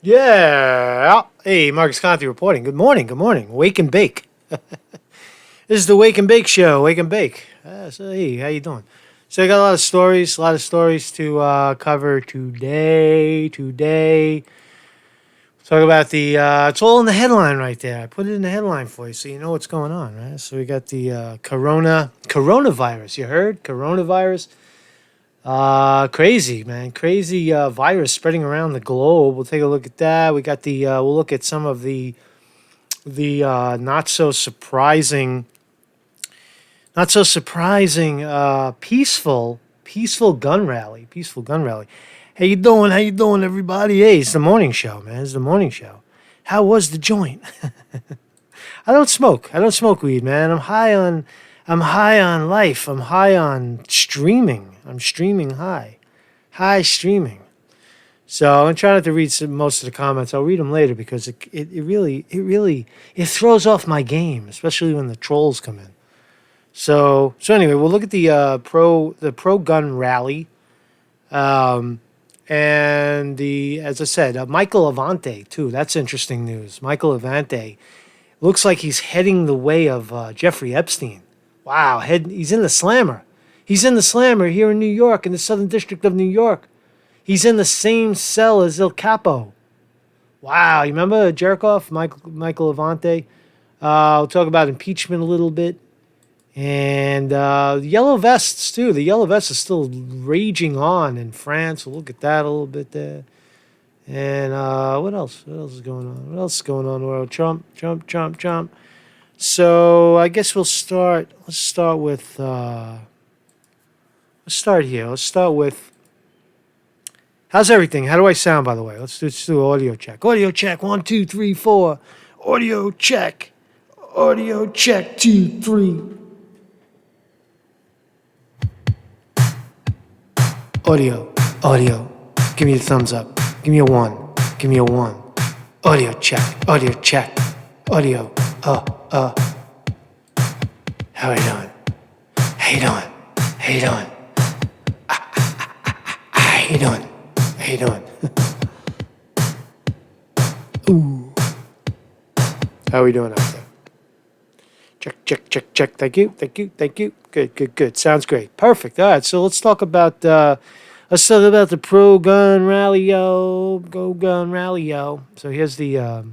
Yeah. Hey, Marcus Conte reporting. Good morning. Good morning. Wake and bake. This is the Wake and Bake show. Wake and bake. So hey, how you doing? So I got a lot of stories to cover today. Talk about the. It's all in the headline right there. I put it in the headline for you, so you know what's going on, right? So we got the coronavirus. You heard coronavirus? Crazy, man. Crazy virus spreading around the globe. We'll take a look at that. We got the we'll look at some of the not so surprising peaceful gun rally. Peaceful gun rally. How you doing? How you doing, everybody? Hey, it's the morning show, man. It's the morning show. How was the joint? I don't smoke. I don't smoke weed, man. I'm high on life. I'm high on streaming. I'm streaming high. High streaming. So I'm trying not to read most of the comments. I'll read them later because it throws off my game, especially when the trolls come in. So anyway, we'll look at the pro gun rally, and as I said, Michael Avenatti too. That's interesting news. Michael Avenatti looks like he's heading the way of Jeffrey Epstein. Wow, he's in the slammer. He's in the slammer here in New York, in the Southern District of New York. He's in the same cell as El Capo. Wow, you remember Jerkoff, Michael Avenatti? We'll talk about impeachment a little bit. And the Yellow Vests, too. The Yellow Vests is still raging on in France. We'll look at that a little bit there. And what else? What else is going on? What else is going on in the world? Trump. So I guess we'll start. Let's start with. Let's start here. Let's start with. How's everything? How do I sound, by the way? Let's do audio check. Audio check. 1, 2, 3, 4. Audio check. Audio check. 2, 3. Audio. Give me a thumbs up. Give me a 1. Give me a 1. Audio check. Audio check. Audio. How are you doing? How you doing? How you doing? How you doing? How you doing? Ooh. How are we doing out there? Check. Thank you. Good. Sounds great. Perfect. All right. So let's talk about the pro gun rally, yo. Go gun rally, yo. So here's the.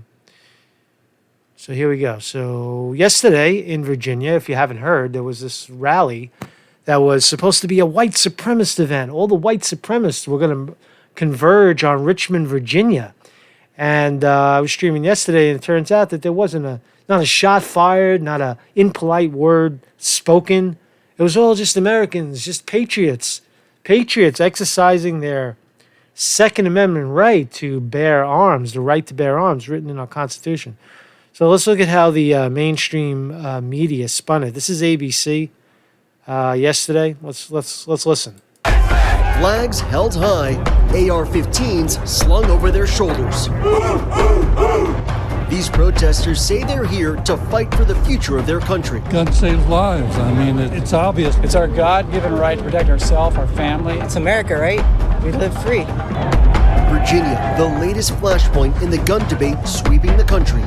So here we go. So yesterday in Virginia, if you haven't heard, there was this rally that was supposed to be a white supremacist event. All the white supremacists were going to converge on Richmond, Virginia. And I was streaming yesterday, and it turns out that there wasn't not a shot fired, not a impolite word spoken. It was all just Americans, just patriots exercising their Second Amendment right to bear arms, the right to bear arms written in our Constitution. So let's look at how the mainstream media spun it. This is ABC yesterday. Let's listen. Flags held high, AR-15s slung over their shoulders. These protesters say they're here to fight for the future of their country. Gun saves lives. I mean, it's obvious. It's our God-given right to protect ourselves, our family. It's America, right? We live free. Virginia, the latest flashpoint in the gun debate sweeping the country.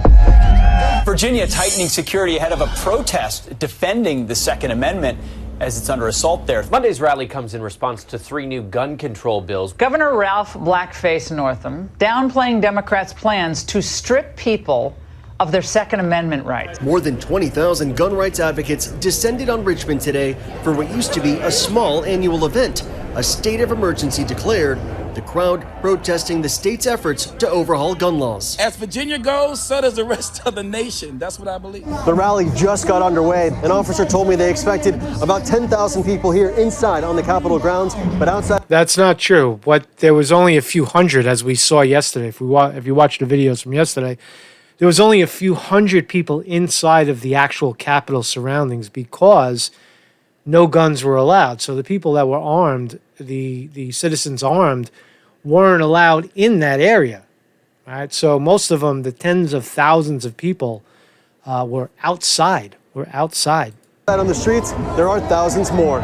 Virginia tightening security ahead of a protest defending the Second Amendment as it's under assault there. Monday's rally comes in response to 3 new gun control bills. Governor Ralph Blackface Northam downplaying Democrats' plans to strip people of their Second Amendment rights. More than 20,000 gun rights advocates descended on Richmond today for what used to be a small annual event. A state of emergency declared, the crowd protesting the state's efforts to overhaul gun laws. As Virginia goes, so does the rest of the nation. That's what I believe. The rally just got underway. An officer told me they expected about 10,000 people here inside on the Capitol grounds, but outside. That's not true. There was only a few hundred, as we saw yesterday. If you watched the videos from yesterday, there was only a few hundred people inside of the actual Capitol surroundings because no guns were allowed. So the people that were armed, the citizens armed, weren't allowed in that area. Right? So most of them, the tens of thousands of people, were outside. On the streets, there are thousands more.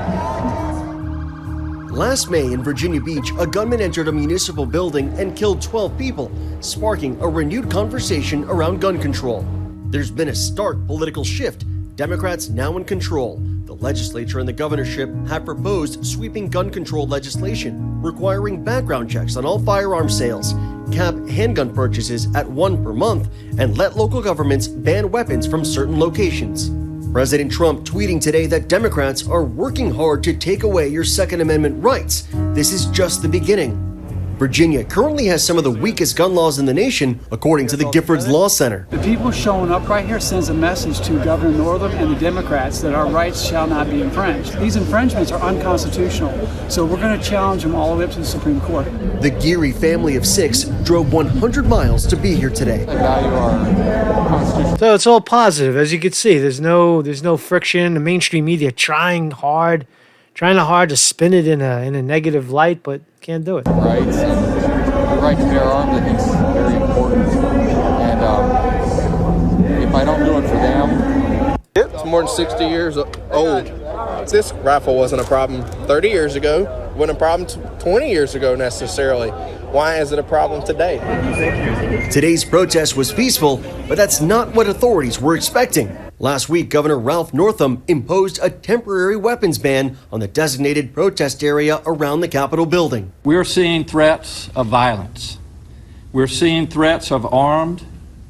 Last May in Virginia Beach, a gunman entered a municipal building and killed 12 people, sparking a renewed conversation around gun control. There's been a stark political shift. Democrats now in control. The legislature and the governorship have proposed sweeping gun control legislation, requiring background checks on all firearm sales, cap handgun purchases at 1 per month, and let local governments ban weapons from certain locations. President Trump tweeting today that Democrats are working hard to take away your Second Amendment rights. This is just the beginning. Virginia currently has some of the weakest gun laws in the nation, according to the Giffords Law Center. The people showing up right here sends a message to Governor Northam and the Democrats that our rights shall not be infringed. These infringements are unconstitutional, so we're going to challenge them all the way up to the Supreme Court. The Geary family of 6 drove 100 miles to be here today. So it's all positive, as you can see. There's no friction. The mainstream media trying hard to spin it in a negative light, but can't do it. Rights and the right to bear arms, I think, is very important. And if I don't do it for them, it's more than 60 years old. This rifle wasn't a problem 30 years ago. It wasn't a problem 20 years ago necessarily. Why is it a problem today? Today's protest was peaceful, but that's not what authorities were expecting. Last week, Governor Ralph Northam imposed a temporary weapons ban on the designated protest area around the Capitol building. We're seeing threats of violence. We're seeing threats of armed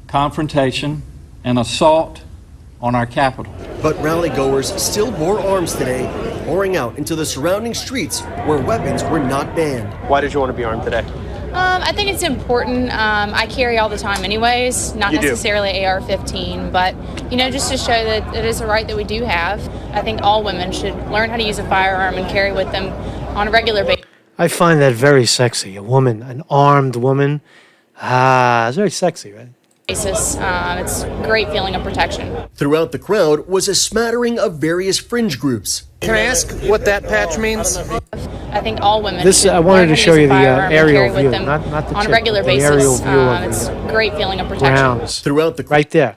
confrontation and assault on our Capitol. But rally-goers still bore arms today, pouring out into the surrounding streets where weapons were not banned. Why did you want to be armed today? I think it's important. I carry all the time anyways, not necessarily AR-15, but, just to show that it is a right that we do have. I think all women should learn how to use a firearm and carry with them on a regular basis. I find that very sexy. A woman, an armed woman. It's very sexy, right? It's a great feeling of protection. Throughout the crowd was a smattering of various fringe groups. Can I ask what that patch means? I think all women. I wanted to show you the aerial view, not the on a regular basis. Aerial view it's a great feeling of protection. Grounds throughout the right there.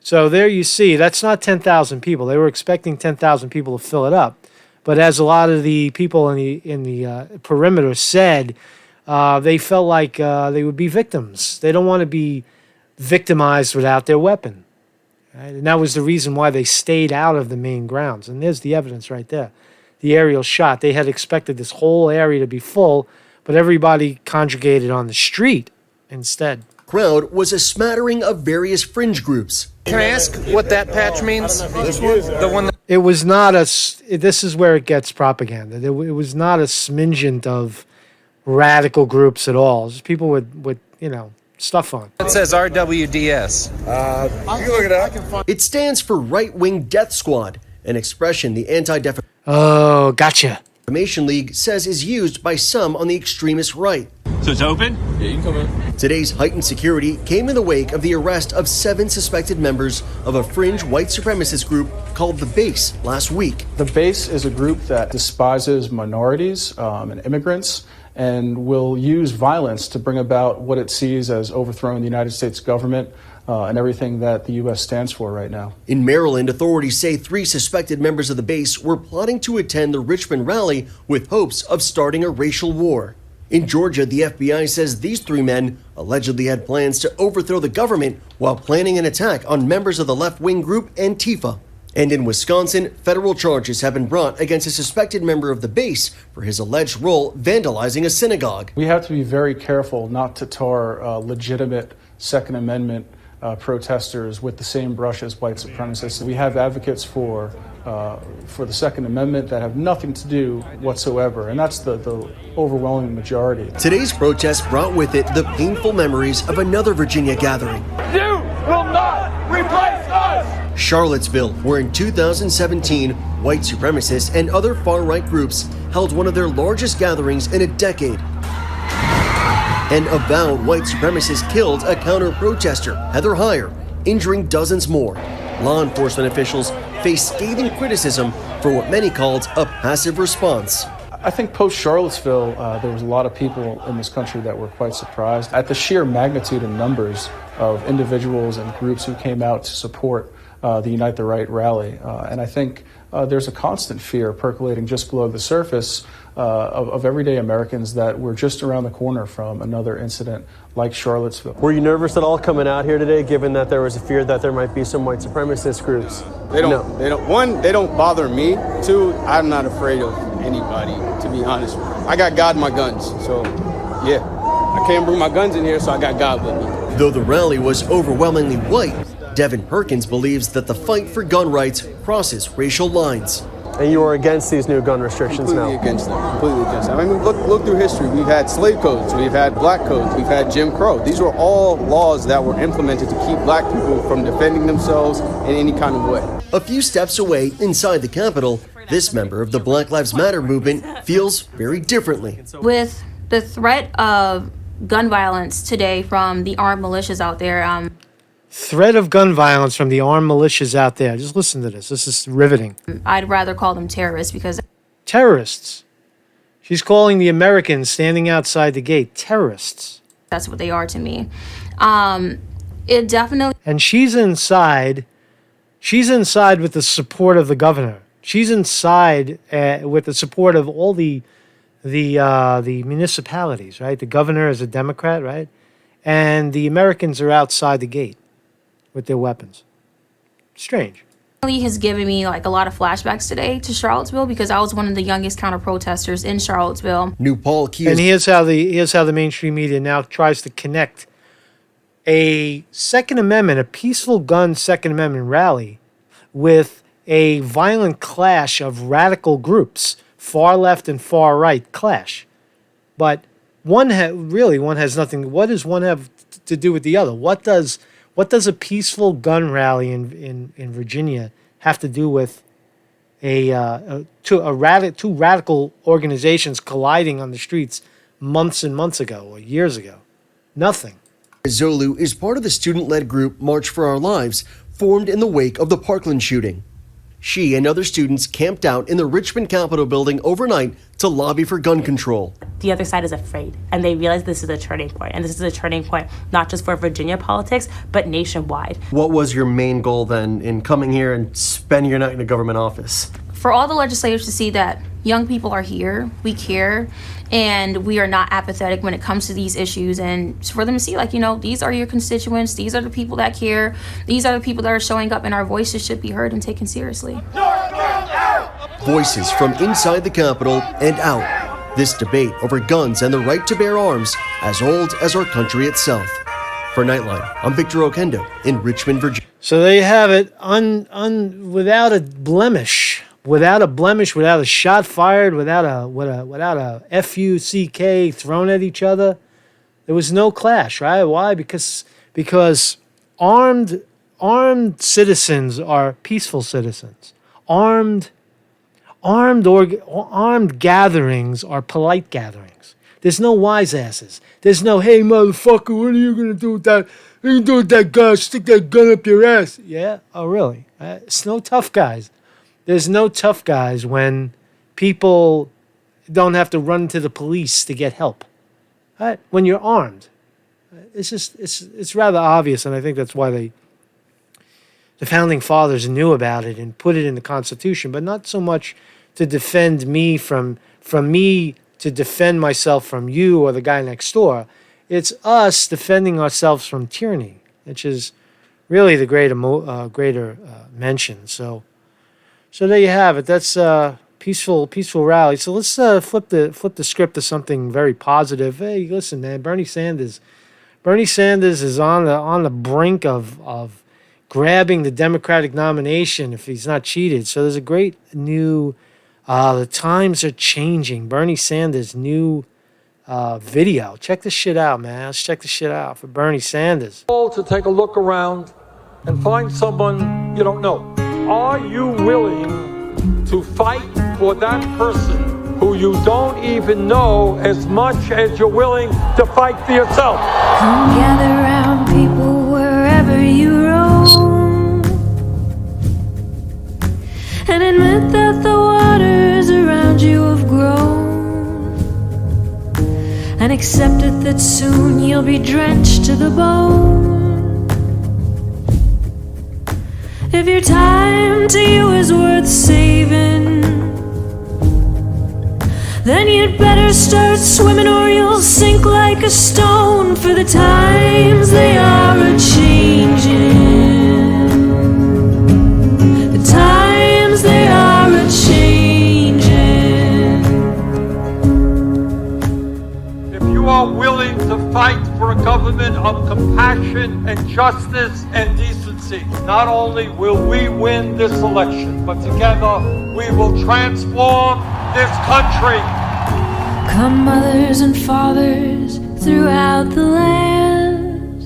So there you see, that's not 10,000 people. They were expecting 10,000 people to fill it up, but as a lot of the people in the perimeter said, they felt like they would be victims. They don't want to be victimized without their weapon. Right? And that was the reason why they stayed out of the main grounds. And there's the evidence right there. The aerial shot. They had expected this whole area to be full, but everybody congregated on the street instead. Crowd was a smattering of various fringe groups. Can I ask what that patch means? This one? The one that... It was not this is where it gets propaganda. It was not a smingent of radical groups at all. Just people with stuff on. It says RWDS. You look it up. It stands for Right-Wing Death Squad, an expression the Anti-Defamation Oh, gotcha. League says is used by some on the extremist right. So it's open? Yeah, you can come in. Today's heightened security came in the wake of the arrest of 7 suspected members of a fringe white supremacist group called The Base last week. The Base is a group that despises minorities and immigrants and will use violence to bring about what it sees as overthrowing the United States government and everything that the U.S. stands for right now. In Maryland, authorities say 3 suspected members of the base were plotting to attend the Richmond rally with hopes of starting a racial war. In Georgia, the FBI says these 3 men allegedly had plans to overthrow the government while planning an attack on members of the left-wing group Antifa. And in Wisconsin, federal charges have been brought against a suspected member of the base for his alleged role vandalizing a synagogue. We have to be very careful not to tar legitimate Second Amendment protesters with the same brush as white supremacists. We have advocates for the Second Amendment that have nothing to do whatsoever, and that's the overwhelming majority. Today's protest brought with it the painful memories of another Virginia gathering. You will not replace us! Charlottesville, where in 2017, white supremacists and other far-right groups held one of their largest gatherings in a decade. An avowed white supremacist killed a counter-protester, Heather Heyer, injuring dozens more. Law enforcement officials face scathing criticism for what many called a passive response. I think post-Charlottesville, there was a lot of people in this country that were quite surprised at the sheer magnitude and numbers of individuals and groups who came out to support the Unite the Right rally. And I think there's a constant fear percolating just below the surface of everyday Americans that we're just around the corner from another incident like Charlottesville. Were you nervous at all coming out here today, given that there was a fear that there might be some white supremacist groups? They don't. One, they don't bother me. Two, I'm not afraid of anybody, to be honest. I got God in my guns, so yeah. I can't bring my guns in here, so I got God with me. Though the rally was overwhelmingly white, Devin Perkins believes that the fight for gun rights crosses racial lines. And you are against these new gun restrictions now? Completely against them. I mean, look through history. We've had slave codes, we've had black codes, we've had Jim Crow. These were all laws that were implemented to keep black people from defending themselves in any kind of way. A few steps away inside the Capitol, this member of the Black Lives Matter movement feels very differently. With the threat of gun violence today from the armed militias out there, Threat of gun violence from the armed militias out there. Just listen to this. This is riveting. I'd rather call them terrorists because... Terrorists. She's calling the Americans standing outside the gate terrorists. That's what they are to me. It definitely... And she's inside. She's inside with the support of the governor. She's inside with the support of all the municipalities, right? The governor is a Democrat, right? And the Americans are outside the gate with their weapons. Strange. He has given me like a lot of flashbacks today to Charlottesville because I was one of the youngest counter protesters in Charlottesville. New Paul Key. And here's how the mainstream media now tries to connect a Second Amendment, a peaceful gun Second Amendment rally, with a violent clash of radical groups, far left and far right clash. But one has nothing. What does one have to do with the other? What does a peaceful gun rally in Virginia have to do with two radical organizations colliding on the streets months and months ago or years ago? Nothing. Zolu is part of the student-led group March for Our Lives, formed in the wake of the Parkland shooting. She and other students camped out in the Richmond Capitol building overnight to lobby for gun control. The other side is afraid, and they realize this is a turning point. And this is a turning point not just for Virginia politics, but nationwide. What was your main goal then in coming here and spending your night in a government office? For all the legislators to see that young people are here, we care, and we are not apathetic when it comes to these issues, and for them to see, like, these are your constituents, these are the people that care, these are the people that are showing up, and our voices should be heard and taken seriously. Voices from inside the Capitol and out. This debate over guns and the right to bear arms, as old as our country itself. For Nightline, I'm Victor Okendo in Richmond, Virginia. So there you have it, without a blemish. Without a shot fired, without a F-U-C-K thrown at each other, there was no clash, right? Why? Because armed citizens are peaceful citizens. Armed gatherings are polite gatherings. There's no wise asses. There's no, hey motherfucker, what are you gonna do with that? What are you gonna do with that gun? Stick that gun up your ass. Yeah? Oh really? It's no tough guys. There's no tough guys when people don't have to run to the police to get help. Right? When you're armed. It's rather obvious, and I think that's why the founding fathers knew about it and put it in the Constitution, but not so much to defend me from me to defend myself from you or the guy next door. It's us defending ourselves from tyranny, which is really the greater mention. So there you have it. That's peaceful rally. So let's flip the script to something very positive. Hey, listen, man, Bernie Sanders is on the brink of grabbing the Democratic nomination if he's not cheated. So there's a great new. The times are changing. Bernie Sanders' new video. Check this shit out, man. Let's check this shit out for Bernie Sanders. To take a look around and find someone you don't know. Are you willing to fight for that person who you don't even know as much as you're willing to fight for yourself? Come gather round, people, wherever you roam, and admit that the waters around you have grown, and accept it that soon you'll be drenched to the bone. If your time to you is worth saving, then you'd better start swimming or you'll sink like a stone, for the times they are a-changing. The times they are a-changing. If you are willing to fight for a government of compassion and justice and decency, not only will we win this election, but together we will transform this country. Come mothers and fathers throughout the land,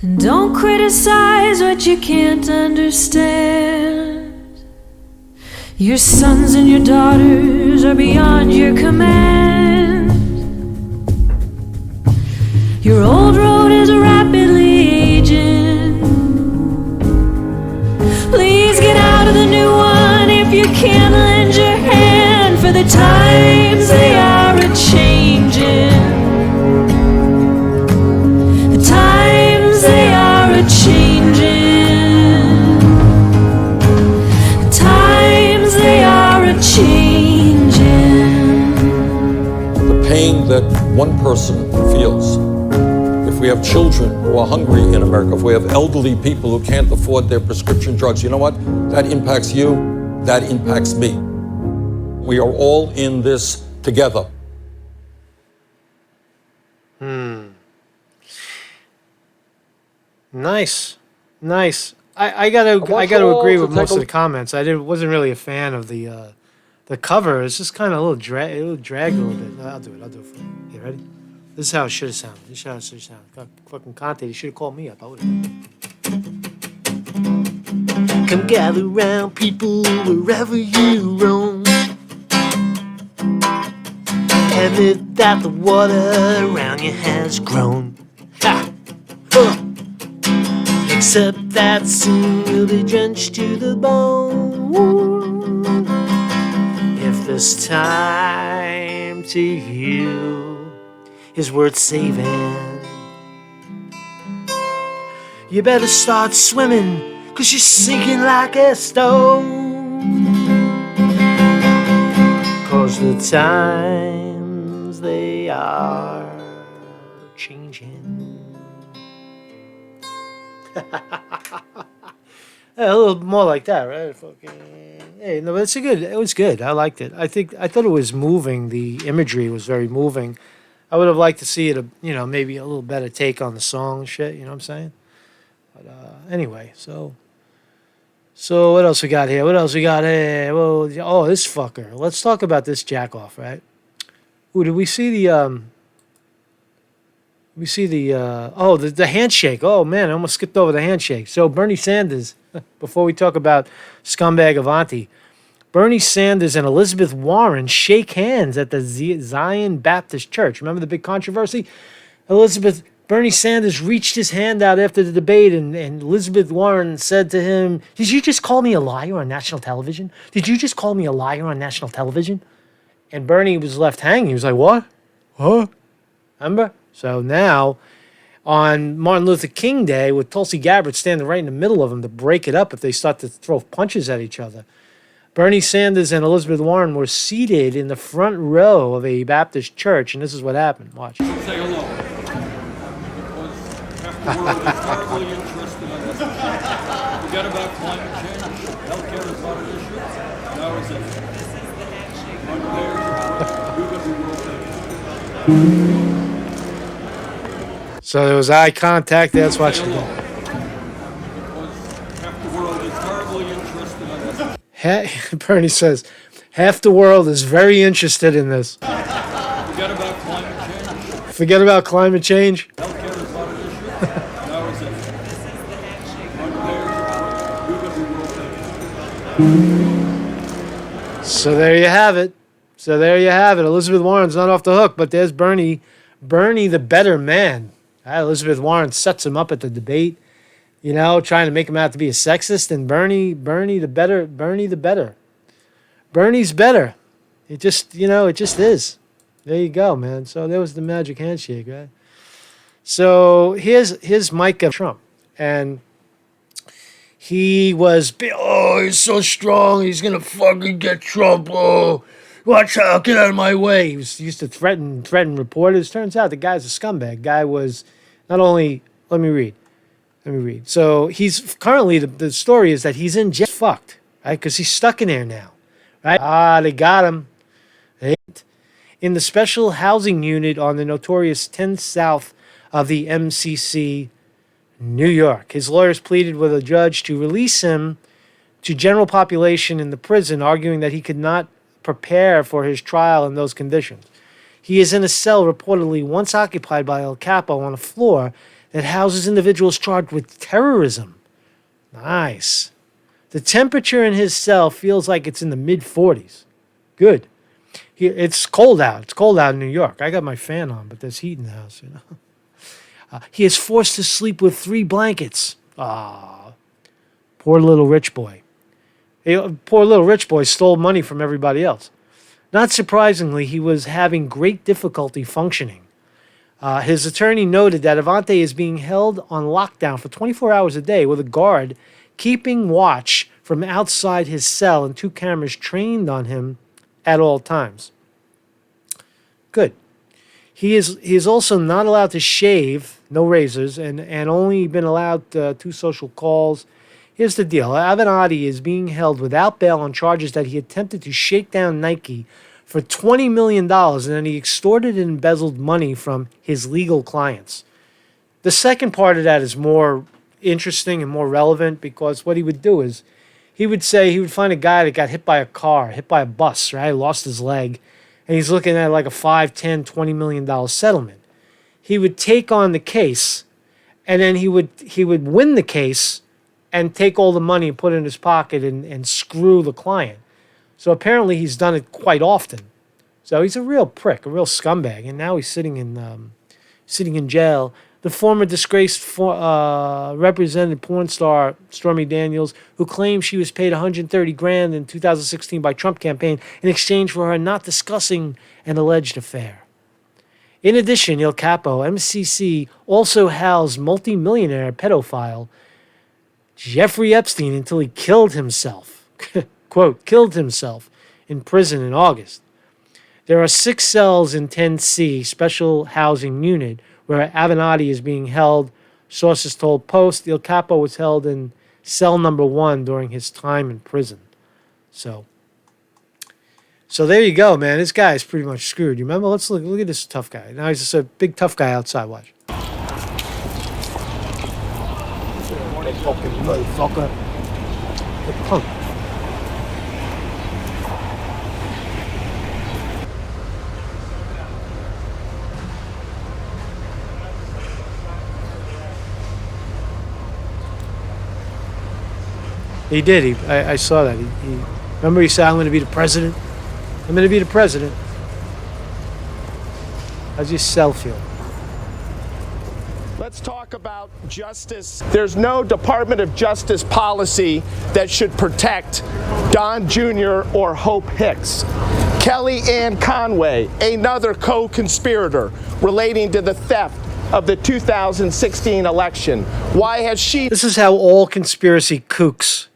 and don't criticize what you can't understand. Your sons and your daughters are beyond your command. Your old road is rapidly aging. Please get out of the new one if you can lend your hand, for the times they are a-changing. The times they are a-changing. The times they are a-changing. The pain that one person feels, if we have children who are hungry in America, if we have elderly people who can't afford their prescription drugs, you know what? That impacts you, that impacts me. We are all in this together. Nice. I gotta agree with most of the comments. Wasn't really a fan of the cover. It's just kind of a little dragged a little bit. I'll do it for you. You ready? This is how it should have sounded. Fucking Conte, he should have called me up. I would have. Come gather round, people, wherever you roam. Admit that the water around you has grown. Ha! Except that soon you'll be drenched to the bone. If this time to you is worth saving, you better start swimming, 'cause you're sinking like a stone. 'Cause the times they are changing. A little more like that, right? Hey, no, but it was good. I liked it. I thought it was moving. The imagery was very moving. I would have liked to see it, maybe a little better take on the song and shit. You know what I'm saying? But anyway, so what else we got here? Well, this fucker. Let's talk about this jackoff, right? Ooh, did we see the the handshake. Oh man, I almost skipped over the handshake. So Bernie Sanders, before we talk about scumbag Avenatti, Bernie Sanders and Elizabeth Warren shake hands at the Zion Baptist Church. Remember the big controversy? Bernie Sanders reached his hand out after the debate, and Elizabeth Warren said to him, "Did you just call me a liar on national television? Did you just call me a liar on national television?" And Bernie was left hanging. He was like, "What? Huh?" Remember? So now, on Martin Luther King Day, with Tulsi Gabbard standing right in the middle of them to break it up if they start to throw punches at each other, Bernie Sanders and Elizabeth Warren were seated in the front row of a Baptist church, and this is what happened. Watch. Say hello. Because half the world is terribly interested in this. Forget about climate change. Healthcare is not an issue. Now is it? One day, you're going to be world. So there was eye contact. Let's watch it again. Half the world is terribly interested in this. Bernie says, half the world is very interested in this. Forget about climate change. Forget about climate change. Healthcare is not an issue. Now is it? One day, you're going to be world. So there you have it. Elizabeth Warren's not off the hook, but there's Bernie the better man. Elizabeth Warren sets him up at the debate, trying to make him out to be a sexist, and Bernie the better. Bernie's better. It just is. There you go, man. So there was the magic handshake, right? So here's Mike Trump, and He was, oh, he's so strong. He's going to fucking get Trump. Oh, watch out. Get out of my way. He used to threaten reporters. Turns out the guy's a scumbag. Guy was not only, let me read. So he's currently, the story is that he's in jail. Fucked, right? Because he's stuck in there now, right? They got him. In the special housing unit on the notorious 10 South of the MCC, New York. His lawyers pleaded with a judge to release him to general population in the prison, arguing that he could not prepare for his trial in those conditions. He is in a cell reportedly once occupied by El Capo on a floor that houses individuals charged with terrorism. Nice. The temperature in his cell feels like it's in the mid-40s. Good. It's cold out. It's cold out in New York. I got my fan on, but there's heat in the house, you know. He is forced to sleep with 3 blankets. Ah, poor little rich boy. Poor little rich boy stole money from everybody else. Not surprisingly, he was having great difficulty functioning. His attorney noted that Avenatti is being held on lockdown for 24 hours a day with a guard keeping watch from outside his cell and 2 cameras trained on him at all times. Good. He is also not allowed to shave, no razors, and only been allowed 2 social calls. Here's the deal. Avenatti is being held without bail on charges that he attempted to shake down Nike for $20 million, and then he extorted and embezzled money from his legal clients. The second part of that is more interesting and more relevant, because what he would do is he would find a guy that got hit by a car, hit by a bus, right? Lost his leg, and he's looking at like a $5, $10, $20 million settlement. He would take on the case, and then he would win the case and take all the money and put it in his pocket and screw the client. So apparently he's done it quite often. So he's a real prick, a real scumbag, and now he's sitting in jail. The former disgraced represented porn star Stormy Daniels, who claimed she was paid $130,000 in 2016 by Trump campaign in exchange for her not discussing an alleged affair. In addition, El Capo MCC also housed multimillionaire pedophile Jeffrey Epstein until he killed himself. Quote, killed himself in prison in August. There are 6 cells in 10C, special housing unit, where Avenatti is being held. Sources told Post El Capo was held in cell number 1 during his time in prison. So there you go, man. This guy is pretty much screwed. You remember? Let's look at this tough guy. Now he's just a big tough guy outside. Watch. Fucking motherfucker. The punk. He did. I saw that. He remember he said, "I'm going to be the president. I'm going to be the president." How's your cell feel? Let's talk about justice. There's no Department of Justice policy that should protect Don Jr. or Hope Hicks. Kellyanne Conway, another co-conspirator relating to the theft of the 2016 election. Why has she... This is how all conspiracy kooks,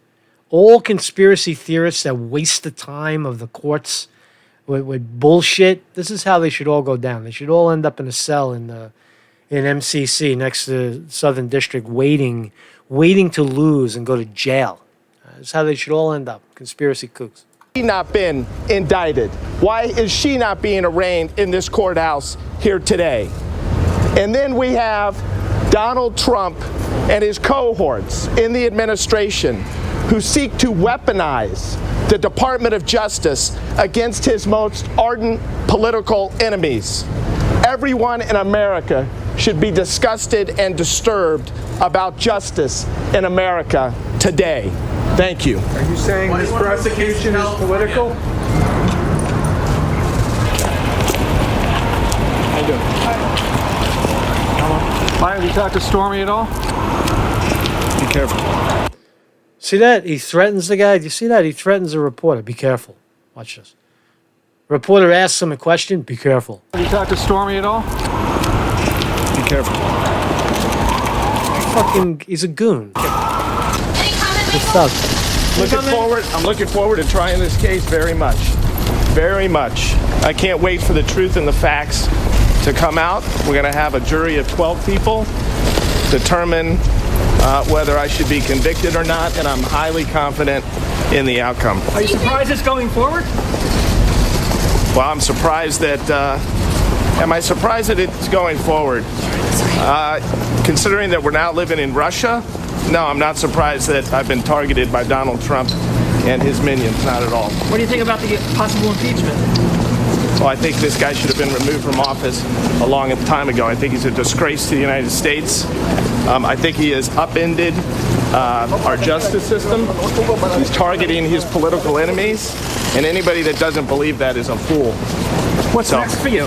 all conspiracy theorists that waste the time of the courts with bullshit, this is how they should all go down. They should all end up in a cell in MCC next to Southern District waiting to lose and go to jail. That's how they should all end up, conspiracy kooks. Not been indicted? Why is she not being arraigned in this courthouse here today? And then we have Donald Trump and his cohorts in the administration who seek to weaponize the Department of Justice against his most ardent political enemies. Everyone in America should be disgusted and disturbed about justice in America today. Thank you. Are you saying this prosecution is political? Have you talked to Stormy at all? Be careful. See that? He threatens the guy. Do you see that? He threatens a reporter. Be careful. Watch this. Reporter asks him a question. Be careful. Have you talked to Stormy at all? Be careful. He's a goon. Any comments Doug. I'm looking forward to trying this case very much. Very much. I can't wait for the truth and the facts to come out. We're going to have a jury of 12 people determine whether I should be convicted or not, and I'm highly confident in the outcome. Are you surprised it's going forward? Well, I'm surprised that, am I surprised that it's going forward? Considering that we're now living in Russia, no, I'm not surprised that I've been targeted by Donald Trump and his minions, not at all. What do you think about the possible impeachment? Well, I think this guy should have been removed from office a long time ago. I think he's a disgrace to the United States. I think he has upended our justice system. He's targeting his political enemies, and anybody that doesn't believe that is a fool. What's next for you?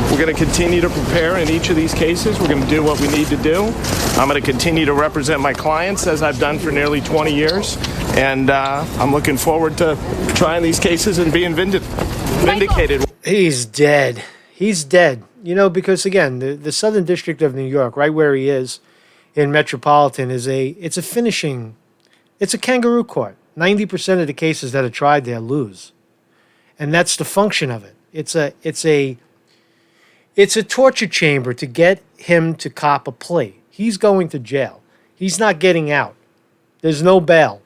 We're going to continue to prepare in each of these cases. We're going to do what we need to do. I'm going to continue to represent my clients as I've done for nearly 20 years. And I'm looking forward to trying these cases and being vindicated. He's dead. He's dead. You know, because again, the Southern District of New York, right where he is in Metropolitan, it's a kangaroo court. 90% of the cases that are tried there lose. And that's the function of it. It's a torture chamber to get him to cop a plea. He's going to jail. He's not getting out. There's no bail.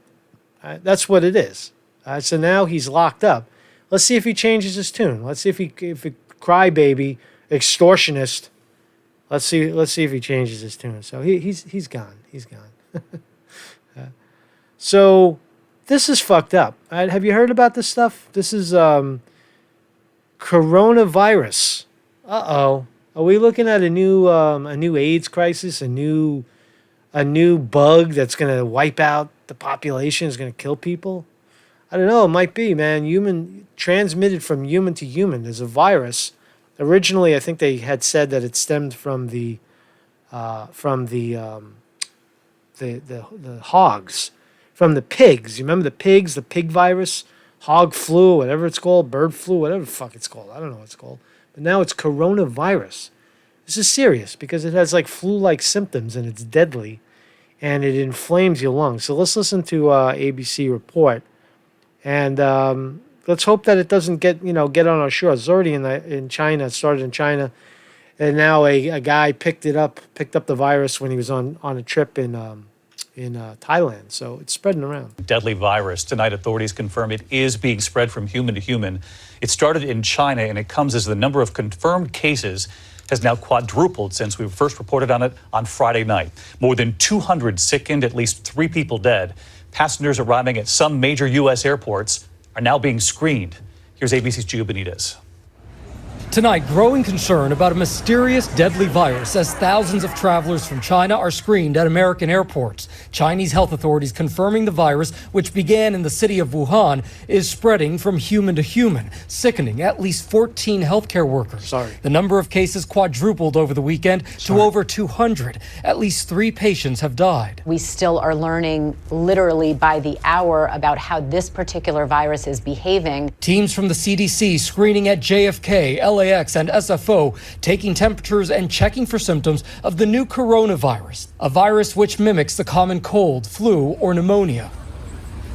That's what it is. So now he's locked up. Let's see if he changes his tune. Let's see if he crybaby, extortionist. Let's see if he changes his tune. So he's gone. He's gone. So this is fucked up. Have you heard about this stuff? This is coronavirus. Uh-oh. Are we looking at a new AIDS crisis? A new bug that's going to wipe out the population, is going to kill people? I don't know. It might be, man. Transmitted from human to human. There's a virus. Originally, I think they had said that it stemmed from the hogs, from the pigs. You remember the pigs, the pig virus, hog flu, whatever it's called, bird flu, whatever the fuck it's called. I don't know what it's called. But now it's coronavirus. This is serious because it has like flu-like symptoms and it's deadly, and it inflames your lungs. So let's listen to ABC report, and let's hope that it doesn't get on our shores. It's already in China. It started in China, and now a guy picked up the virus when he was on a trip in Thailand. So it's spreading around. Deadly virus. Tonight, authorities confirm it is being spread from human to human. It started in China, and it comes as the number of confirmed cases has now quadrupled since we first reported on it on Friday night. More than 200 sickened, at least 3 people dead. Passengers arriving at some major U.S. airports are now being screened. Here's ABC's Gio Benitez. Tonight, growing concern about a mysterious deadly virus as thousands of travelers from China are screened at American airports. Chinese health authorities confirming the virus, which began in the city of Wuhan, is spreading from human to human, sickening at least 14 healthcare workers. The number of cases quadrupled over the weekend to over 200. At least 3 patients have died. We still are learning literally by the hour about how this particular virus is behaving. Teams from the CDC screening at JFK, LAX, and SFO, taking temperatures and checking for symptoms of the new coronavirus, a virus which mimics the common cold, flu, or pneumonia.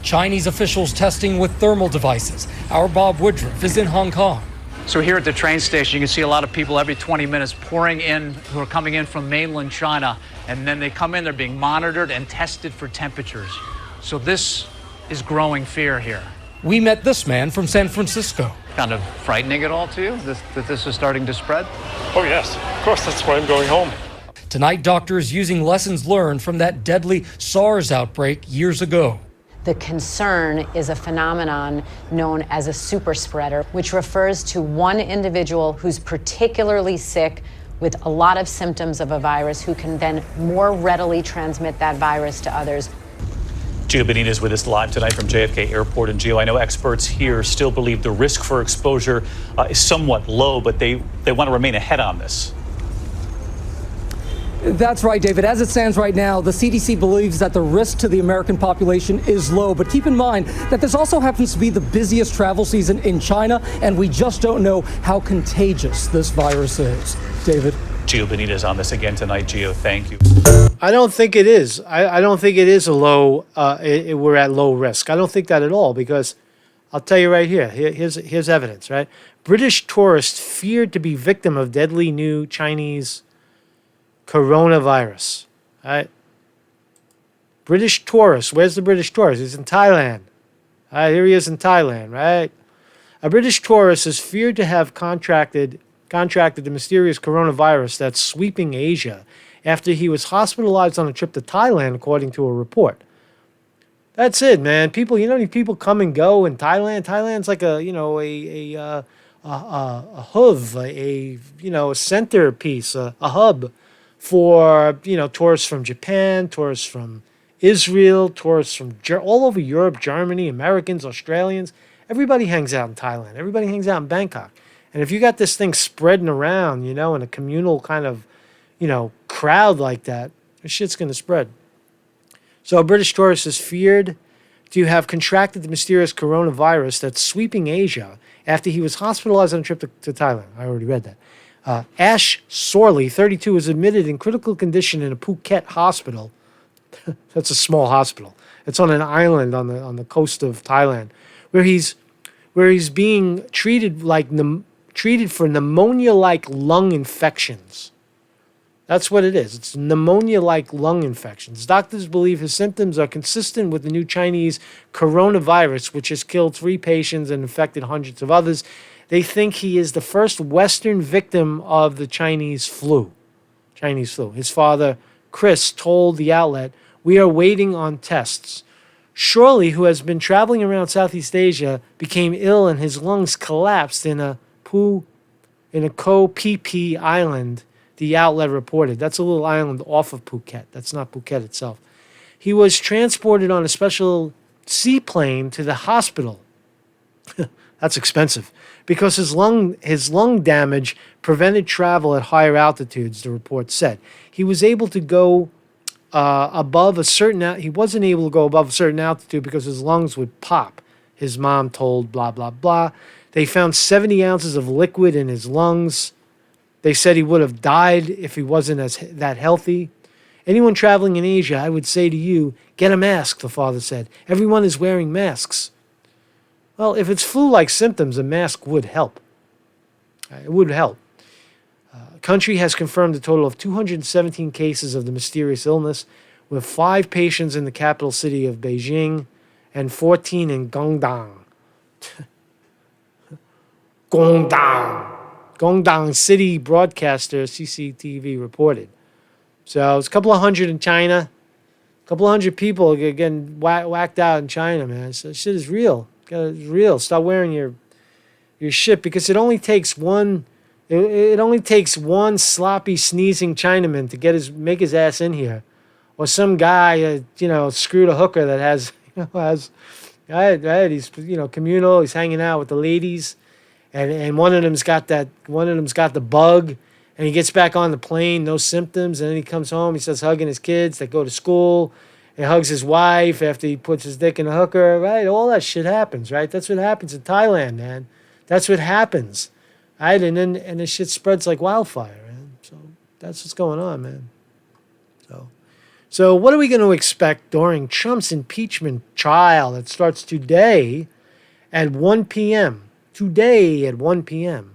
Chinese officials testing with thermal devices. Our Bob Woodruff is in Hong Kong. So here at the train station, you can see a lot of people every 20 minutes pouring in who are coming in from mainland China. And then they come in, they're being monitored and tested for temperatures. So this is growing fear here. We met this man from San Francisco. Kind of frightening it all to you, that this is starting to spread? Oh, yes. Of course, that's why I'm going home. Tonight, doctors using lessons learned from that deadly SARS outbreak years ago. The concern is a phenomenon known as a super spreader, which refers to one individual who's particularly sick with a lot of symptoms of a virus who can then more readily transmit that virus to others. Gio Benitez with us live tonight from JFK Airport. And Gio, I know experts here still believe the risk for exposure is somewhat low, but they want to remain ahead on this. That's right, David. As it stands right now, the CDC believes that the risk to the American population is low. But keep in mind that this also happens to be the busiest travel season in China, and we just don't know how contagious this virus is. David? Gio Benitez on this again tonight. Gio, thank you. I don't think it is. I don't think it is a low. We're at low risk. I don't think that at all, because I'll tell you right here. Here's evidence. Right, British tourists feared to be victim of deadly new Chinese coronavirus. Right, British tourist. Where's the British tourist? He's in Thailand. All right, here he is in Thailand. Right, a British tourist is feared to have contracted the mysterious coronavirus that's sweeping Asia after he was hospitalized on a trip to Thailand, according to a report. That's it, man. People, people come and go in Thailand. Thailand's like a hoof, a centerpiece, a hub for, tourists from Japan, tourists from Israel, tourists from all over Europe, Germany, Americans, Australians. Everybody hangs out in Thailand. Everybody hangs out in Bangkok. And if you got this thing spreading around, in a communal kind of, crowd like that, this shit's going to spread. So a British tourist is feared to have contracted the mysterious coronavirus that's sweeping Asia after he was hospitalized on a trip to Thailand. I already read that. Ash Sorley, 32, was admitted in critical condition in a Phuket hospital. That's a small hospital. It's on an island on the coast of Thailand, where he's being treated for pneumonia-like lung infections. That's what it is. It's pneumonia-like lung infections. Doctors believe his symptoms are consistent with the new Chinese coronavirus, which has killed 3 patients and infected hundreds of others. They think he is the first Western victim of the Chinese flu. His father, Chris, told the outlet, "We are waiting on tests." Shorley, who has been traveling around Southeast Asia, became ill and his lungs collapsed in a Koh Phi Phi island, the outlet reported. That's a little island off of Phuket. That's not Phuket itself. He was transported on a special seaplane to the hospital. That's expensive, because his lung damage prevented travel at higher altitudes, the report said. He was able to go above a certain he wasn't able to go above a certain altitude because his lungs would pop, his mom told blah, blah, blah. They found 70 ounces of liquid in his lungs. They said he would have died if he wasn't that healthy. Anyone traveling in Asia, I would say to you, get a mask, the father said. Everyone is wearing masks. Well, if it's flu-like symptoms, a mask would help. It would help. The country has confirmed a total of 217 cases of the mysterious illness, with 5 patients in the capital city of Beijing and 14 in Guangdong. Guangdong City broadcaster CCTV reported. So it's a couple of hundred in China. A couple of hundred people getting whacked out in China, man. So shit is real. It's real. Stop wearing your shit, because it only takes one sloppy sneezing Chinaman to make his ass in here, or some guy screwed a hooker that has he's communal. He's hanging out with the ladies. And one of them's got the bug, and he gets back on the plane, no symptoms, and then he comes home, he starts hugging his kids that go to school, he hugs his wife after he puts his dick in a hooker, right? All that shit happens, right? That's what happens in Thailand, man. That's what happens, right? And then the shit spreads like wildfire, man. So that's what's going on, man. So what are we going to expect during Trump's impeachment trial that starts today at 1 p.m.? Today at 1 p.m.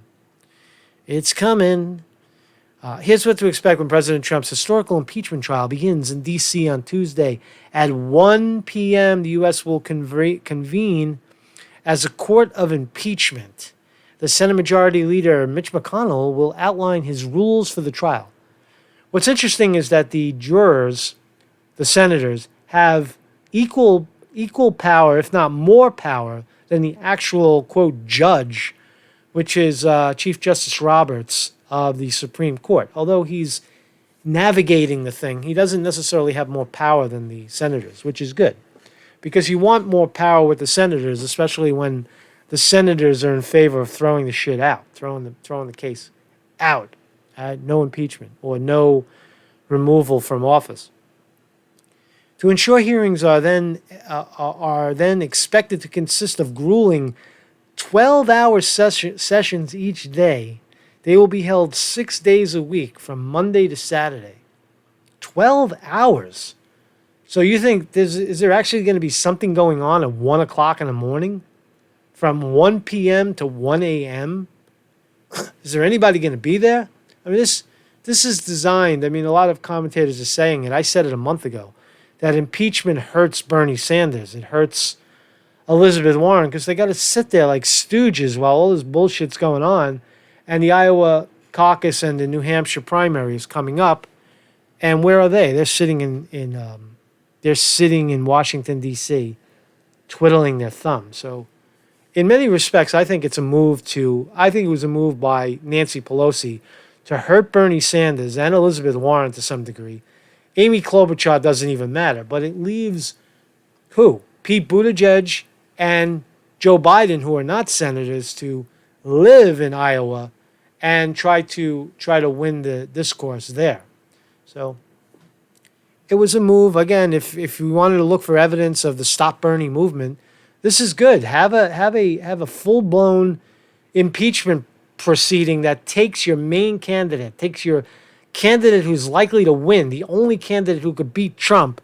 It's coming. Here's what to expect when President Trump's historical impeachment trial begins in D.C. on Tuesday. At 1 p.m., the U.S. will convene as a court of impeachment. The Senate Majority Leader, Mitch McConnell, will outline his rules for the trial. What's interesting is that the jurors, the senators, have equal power, if not more power, than the actual, quote, judge, which is Chief Justice Roberts of the Supreme Court. Although he's navigating the thing, he doesn't necessarily have more power than the senators, which is good. Because you want more power with the senators, especially when the senators are in favor of throwing the shit out, throwing the case out. No impeachment or no removal from office. To ensure hearings are then expected to consist of grueling 12-hour sessions each day, They will be held 6 days a week from Monday to Saturday. 12 hours. So you think is there actually going to be something going on at 1 o'clock in the morning? From 1 p.m. to 1 a.m.? Is there anybody going to be there? I mean, this is designed. I mean, a lot of commentators are saying it. I said it a month ago, that impeachment hurts Bernie Sanders. It hurts Elizabeth Warren because they got to sit there like stooges while all this bullshit's going on, and the Iowa caucus and the New Hampshire primary is coming up. And where are they? They're sitting in Washington D.C., twiddling their thumb. So, in many respects, I think it was a move by Nancy Pelosi to hurt Bernie Sanders and Elizabeth Warren to some degree. Amy Klobuchar doesn't even matter, but it leaves who? Pete Buttigieg and Joe Biden, who are not senators, to live in Iowa and try to win the discourse there. So it was a move. Again, if we wanted to look for evidence of the Stop Bernie movement, this is good. Have a full-blown impeachment proceeding that takes your main candidate, takes your candidate who's likely to win, the only candidate who could beat Trump,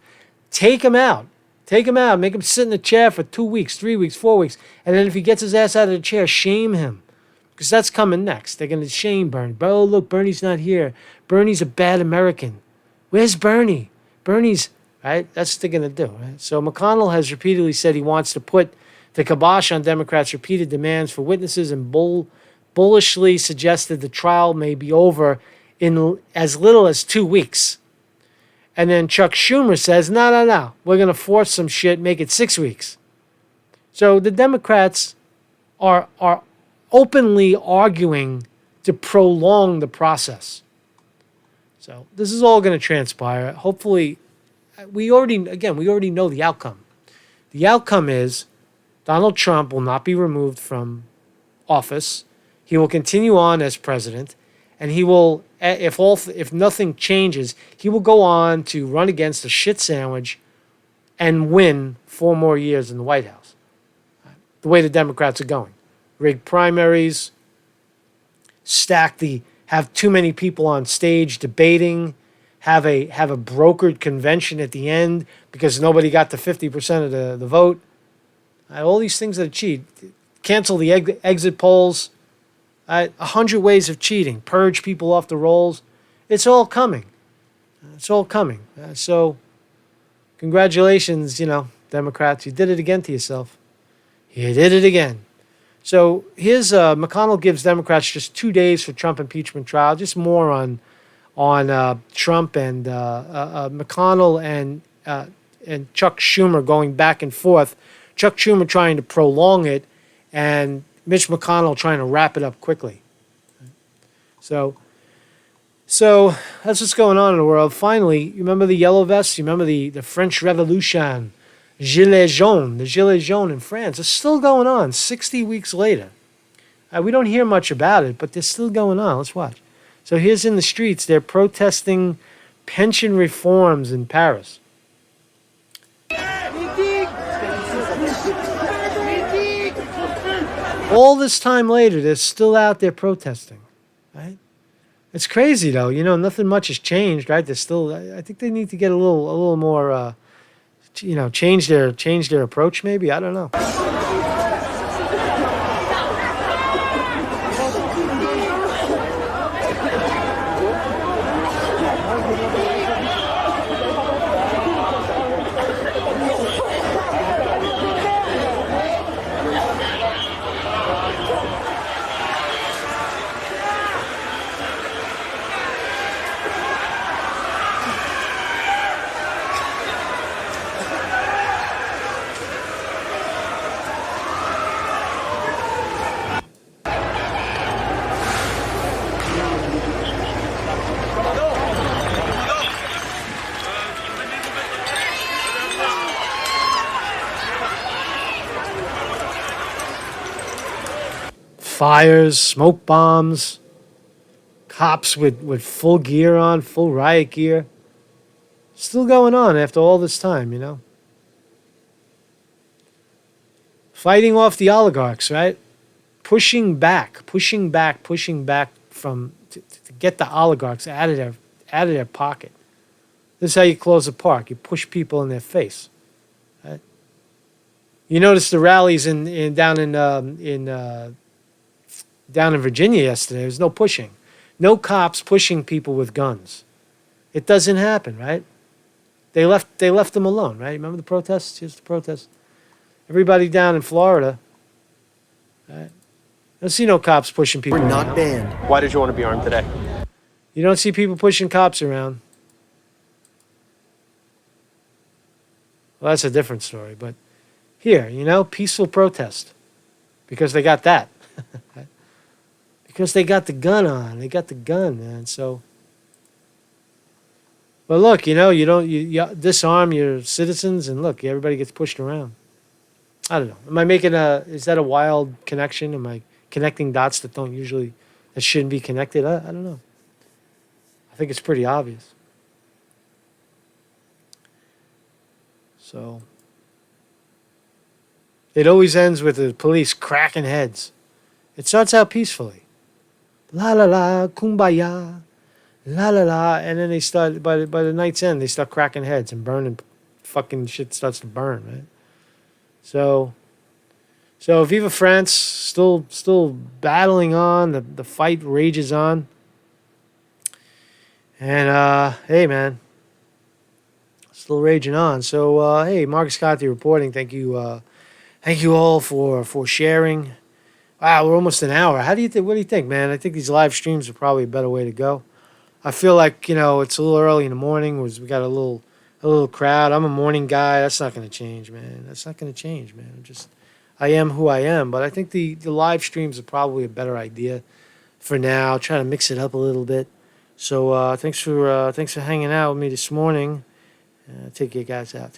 take him out. Take him out. Make him sit in a chair for 2 weeks, 3 weeks, 4 weeks. And then if he gets his ass out of the chair, shame him. Because that's coming next. They're going to shame Bernie. Oh, look, Bernie's not here. Bernie's a bad American. Where's Bernie? Bernie's, right? That's what they're going to do, right? So McConnell has repeatedly said he wants to put the kibosh on Democrats' repeated demands for witnesses and bullishly suggested the trial may be over in as little as 2 weeks. And then Chuck Schumer says, no, we're going to force some shit, make it 6 weeks. So the Democrats are openly arguing to prolong the process. So this is all going to transpire. Hopefully, we already know the outcome. The outcome is Donald Trump will not be removed from office. He will continue on as president, and he will, if nothing changes, he will go on to run against a shit sandwich and win 4 more years in the White House. The way the Democrats are going. Rigged primaries, have too many people on stage debating, have a brokered convention at the end because nobody got to 50% of the vote. All these things that are cheat. Cancel the exit polls. 100 ways of cheating. Purge people off the rolls. It's all coming. It's all coming. So, congratulations, Democrats. You did it again to yourself. You did it again. So here's McConnell gives Democrats just 2 days for Trump impeachment trial. Just more on Trump and McConnell and Chuck Schumer going back and forth. Chuck Schumer trying to prolong it, and Mitch McConnell trying to wrap it up quickly. So that's what's going on in the world. Finally, you remember the yellow vests? You remember the French Revolution? Gilets jaunes, the Gilets jaunes in France. It's still going on 60 weeks later. We don't hear much about it, but they're still going on. Let's watch. So here's in the streets. They're protesting pension reforms in Paris. All this time later, they're still out there protesting, right? It's crazy, though. Nothing much has changed, right? They're still. I think they need to get a little more. Change their approach. Maybe, I don't know. Fires, smoke bombs, cops with full gear on, full riot gear. Still going on after all this time, Fighting off the oligarchs, right? Pushing back to get the oligarchs out of their pocket. This is how you close a park. You push people in their face. Right? You notice the rallies down in Virginia yesterday. There's no pushing, no cops pushing people with guns. It doesn't happen, right? They left them alone, right? Remember the protests? Here's the protests. Everybody down in Florida. Right? Don't see no cops pushing people. We're not around. banned. Why did you want to be armed today? You don't see people pushing cops around. Well, that's a different story. But here, peaceful protest. Because they got that. Because they got the gun on. They got the gun, man. So, but look, you disarm your citizens, and look, everybody gets pushed around. I don't know. Am I making is that a wild connection? Am I connecting dots that shouldn't be connected? I don't know. I think it's pretty obvious. So, it always ends with the police cracking heads. It starts out peacefully. La la la, kumbaya, la la la, and then they start, by the night's end, they start cracking heads and burning, fucking shit starts to burn, right? So Viva France, still battling on, the fight rages on. And, hey, man, still raging on. So, hey, Mark Scotti reporting. Thank you all for sharing. Wow, we're almost an hour. What do you think, man? I think these live streams are probably a better way to go. I feel like, it's a little early in the morning. We got a little crowd. I'm a morning guy. That's not going to change, man. That's not going to change, man. I am who I am. But I think the live streams are probably a better idea for now. Try to mix it up a little bit. So thanks for hanging out with me this morning. Take you guys out.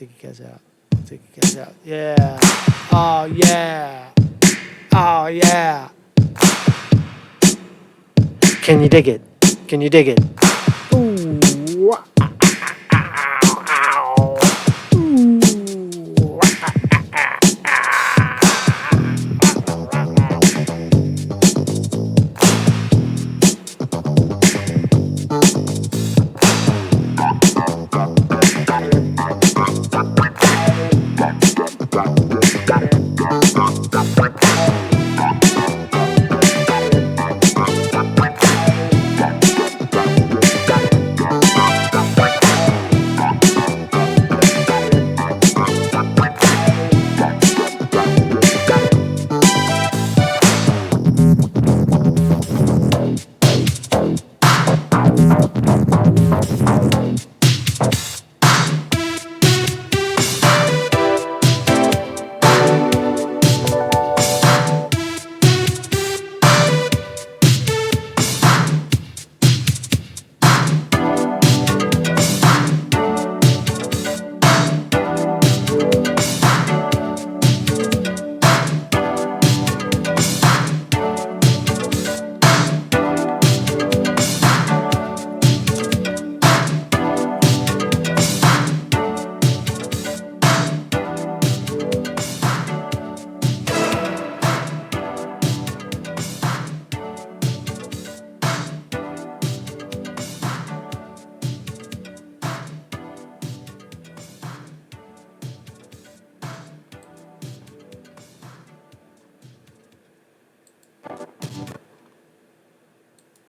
Yeah. Oh, yeah. Oh, yeah. Can you dig it?